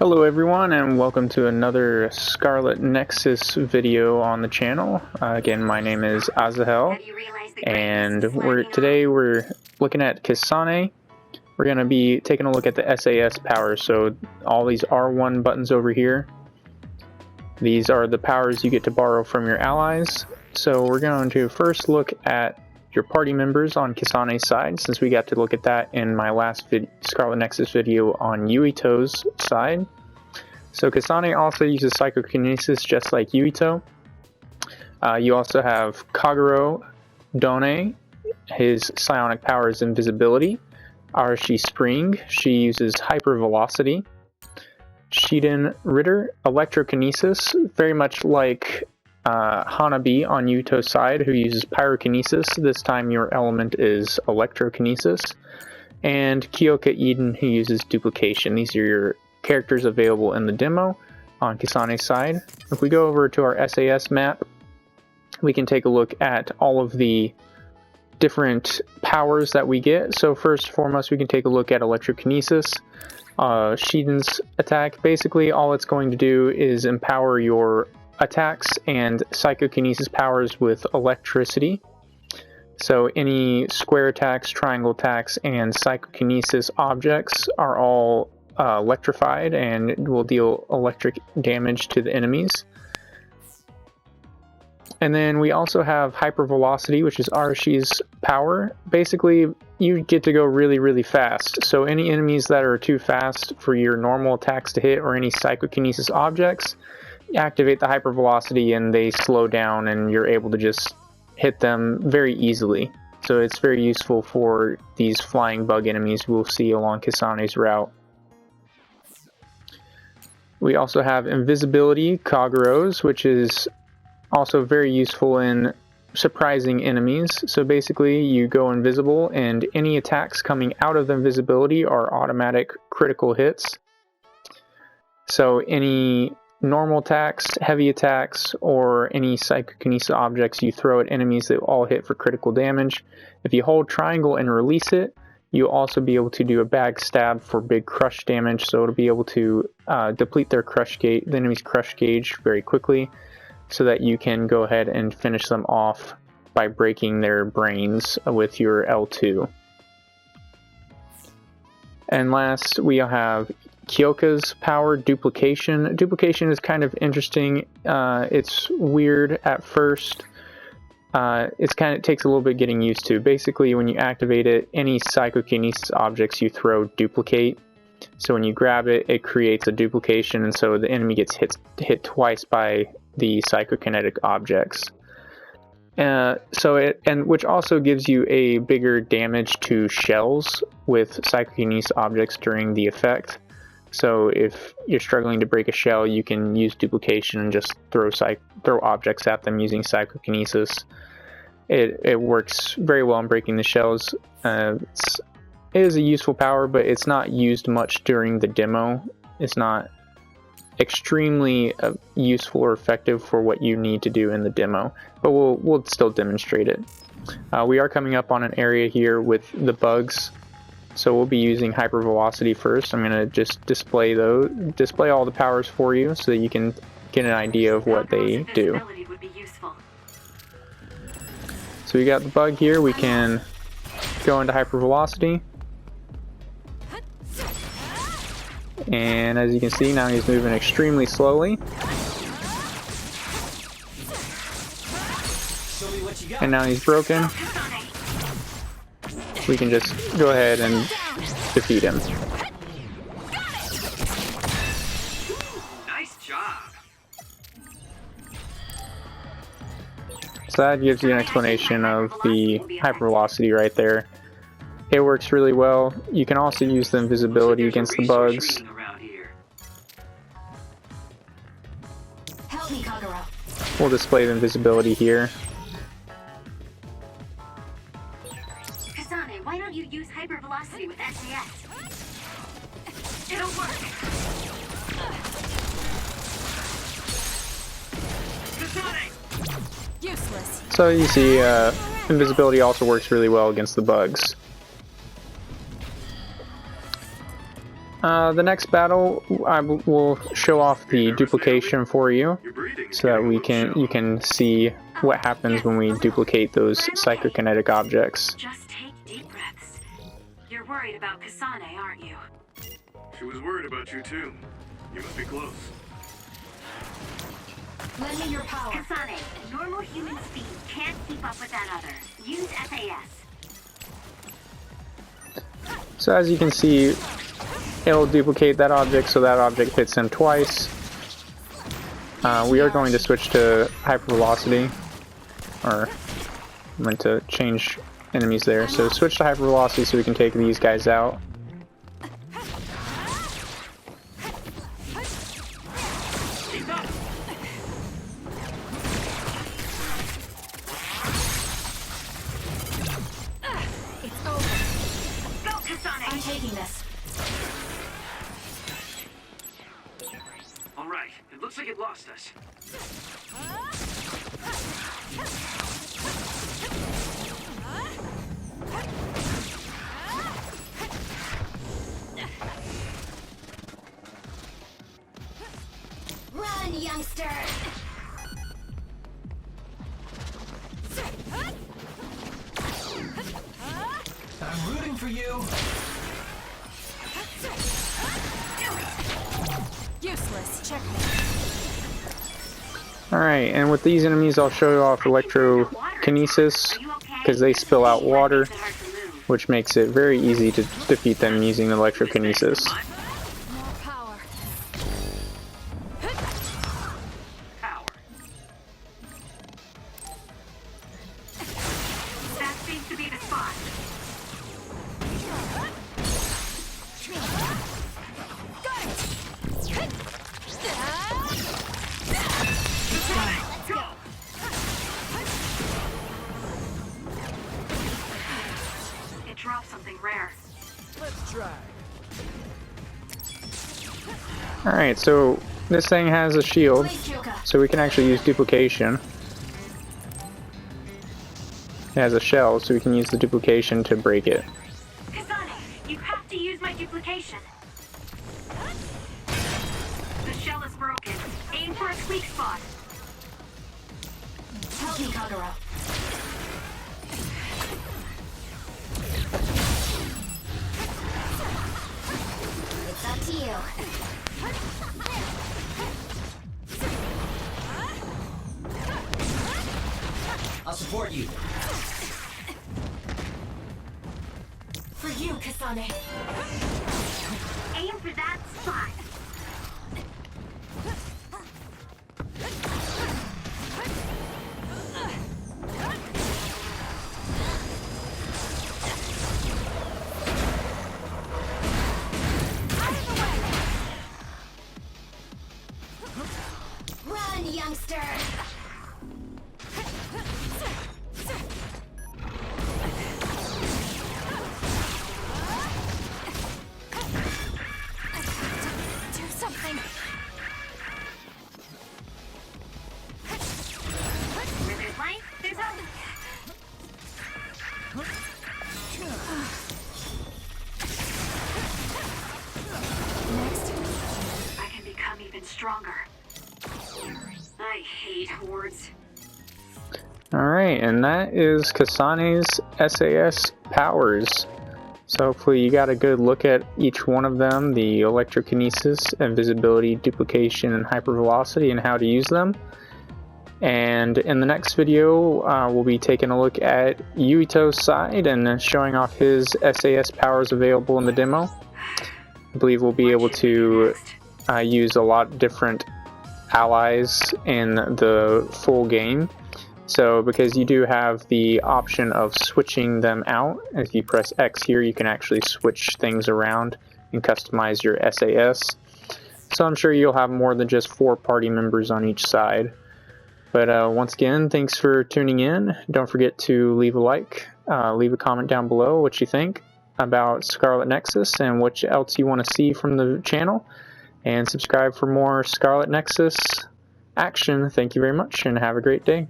Hello everyone, and welcome to another Scarlet Nexus video on the channel. Again, my name is Azahel, and today we're looking at Kisane. We're going to be taking a look at the SAS powers. So all these R1 buttons over here, these are the powers you get to borrow from your allies. So we're going to first look at your party members on Kisane's side, since we got to look at that in my last Scarlet Nexus video on Yuito's side. So Kasane also uses Psychokinesis just like Yuito. You also have Kagero Done. His psionic power is Invisibility. Arashi Spring, she uses Hypervelocity. Shiden Ritter, Electrokinesis, very much like Hanabi on Yuito's side, who uses Pyrokinesis. This time your element is Electrokinesis. And Kyoka Eden, who uses Duplication. These are your characters available in the demo on Kisane's side. If we go over to our SAS map, we can take a look at all of the different powers that we get. So first and foremost, we can take a look at Electrokinesis. Shiden's attack, basically all it's going to do is empower your attacks and psychokinesis powers with electricity. So any square attacks, triangle attacks, and psychokinesis objects are all electrified and will deal electric damage to the enemies. And then we also have Hypervelocity, which is Arashi's power. Basically, you get to go really, really fast. So any enemies that are too fast for your normal attacks to hit, or any psychokinesis objects, activate the Hypervelocity and they slow down and you're able to just hit them very easily. So it's very useful for these flying bug enemies we'll see along Kisane's route. We also have Invisibility, Kagero's, which is also very useful in surprising enemies. So basically you go invisible and any attacks coming out of the invisibility are automatic critical hits. So any normal attacks, heavy attacks, or any psychokinesis objects you throw at enemies, that all hit for critical damage. If you hold triangle and release it, you'll also be able to do a bag stab for big crush damage, so it'll be able to deplete their the enemy's crush gauge very quickly, so that you can go ahead and finish them off by breaking their brains with your L2. And last, we have Kyoka's power, Duplication. Duplication is kind of interesting. It's weird at first. It takes a little bit getting used to. Basically, when you activate it, any psychokinesis objects you throw duplicate. So when you grab it, it creates a duplication, and so the enemy gets hit twice by the psychokinetic objects. Which also gives you a bigger damage to shells with psychokinesis objects during the effect. So if you're struggling to break a shell, you can use Duplication and just throw objects at them using psychokinesis. It works very well in breaking the shells. It is a useful power, but it's not used much during the demo. It's not extremely useful or effective for what you need to do in the demo, but we'll still demonstrate it. We are coming up on an area here with the bugs, so we'll be using Hypervelocity first. I'm going to just display all the powers for you so that you can get an idea of what they do. So we got the bug here. We can go into Hypervelocity. And as you can see, now he's moving extremely slowly. And now he's broken. We can just go ahead and defeat him. Nice job. So that gives you an explanation of the Hypervelocity right there. It works really well. You can also use the Invisibility against the bugs. We'll display the Invisibility here. Kasane, why don't you use Hypervelocity with SAS? It'll work. Kasane! Useless. So you see, Invisibility also works really well against the bugs. The next battle, I will show off the duplication for you, so that you can see what happens when we duplicate those psychokinetic objects. Just take deep breaths. You're worried about Kasane, aren't you? She was worried about you too. You must be close. Lend me your power. Kasane, normal human speed can't keep up with that other. Use SAS. So as you can see, it'll duplicate that object, so that object hits him twice. We are going to switch to Hypervelocity, or I'm going to change enemies there. So switch to Hypervelocity so we can take these guys out. It's over. Go, Kasane! I'm taking this. All right. It looks like it lost us. Run, youngster! I'm rooting for you. Useless. Checkmate. Alright, and with these enemies I'll show you off Electrokinesis, because they spill out water, which makes it very easy to defeat them using Electrokinesis. More power. Power. That seems to be the spot. Go! It dropped something rare. Let's try. Alright, so this thing has a shield, so we can actually use duplication. It has a shell, so we can use the duplication to break it. Kasane, you have to use my duplication. The shell is broken. Aim for its weak spot. Help me, Kagura. It's up to you. I'll support you. For you, Kasane. Aim for that spot. Run, youngster! Do something! Where there's life, there's hope. Next, I can become even stronger. I hate hordes. Alright, and that is Kasane's SAS powers. So hopefully you got a good look at each one of them, the Electrokinesis, Invisibility, Duplication, and Hypervelocity, and how to use them. And in the next video, we'll be taking a look at Yuito's side and showing off his SAS powers available in the demo. I believe we'll be able to use a lot of different allies in the full game. So because you do have the option of switching them out, if you press X here you can actually switch things around and customize your SAS. So I'm sure you'll have more than just 4 party members on each side. But once again, thanks for tuning in. Don't forget to leave a like, leave a comment down below what you think about Scarlet Nexus and what else you want to see from the channel. And subscribe for more Scarlet Nexus action. Thank you very much and have a great day.